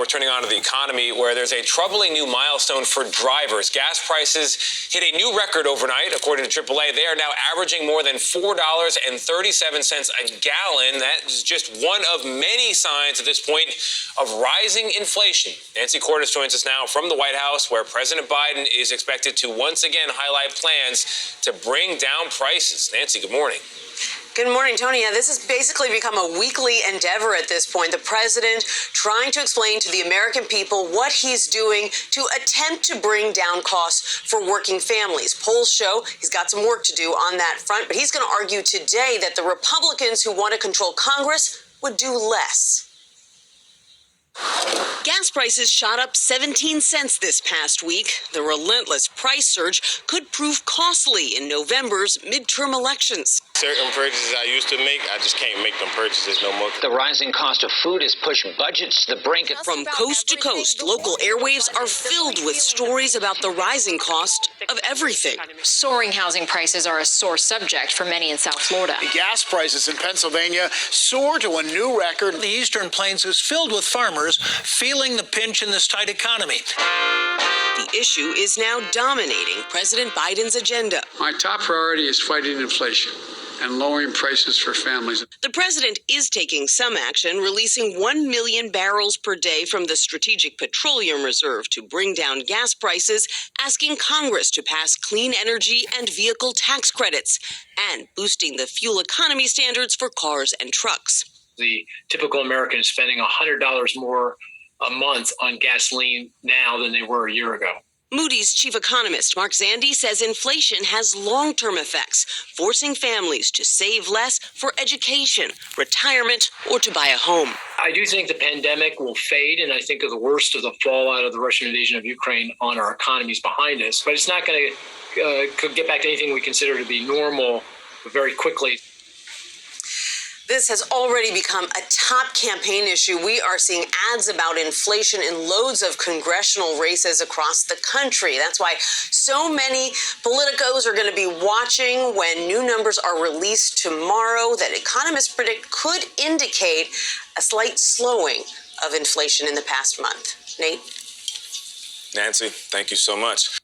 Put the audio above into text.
we're turning on to the economy, where there's a troubling new milestone for drivers. Gas prices hit a new record overnight. According to AAA, they are now averaging more than $4.37 a gallon. That is just one of many signs at this point of rising inflation. Nancy Cordes joins us now from the White House, where President Biden is expected to once again highlight plans to bring down prices. Nancy, good morning. Good morning, Tony. Yeah, this has basically become a weekly endeavor at this point. The president trying to explain to the American people what he's doing to attempt to bring down costs for working families. Polls show he's got some work to do on that front, but he's going to argue today that the Republicans who want to control Congress would do less. Gas prices shot up 17 cents this past week. The relentless price surge could prove costly in November's midterm elections. Certain purchases I used to make, I just can't make them purchases no more. The rising cost of food has pushed budgets to the brink. From coast to coast, local airwaves are filled with stories about the rising cost of everything. Soaring housing prices are a sore subject for many in South Florida. The gas prices in Pennsylvania soar to a new record. The Eastern Plains is filled with farmers feeling the pinch in this tight economy. The issue is now dominating President Biden's agenda. My top priority is fighting inflation and lowering prices for families. The president is taking some action, releasing 1 million barrels per day from the Strategic Petroleum Reserve to bring down gas prices, asking Congress to pass clean energy and vehicle tax credits, and boosting the fuel economy standards for cars and trucks. The typical American is spending $100 more a month on gasoline now than they were a year ago. Moody's chief economist Mark Zandi says inflation has long-term effects, forcing families to save less for education, retirement, or to buy a home. I do think the pandemic will fade, and I think of the worst of the fallout of the Russian invasion of Ukraine on our economies behind us. But it's not going to get back to anything we consider to be normal very quickly. This has already become a top campaign issue. We are seeing ads about inflation in loads of congressional races across the country. That's why so many politicos are going to be watching when new numbers are released tomorrow that economists predict could indicate a slight slowing of inflation in the past month. Nate? Nancy, thank you so much.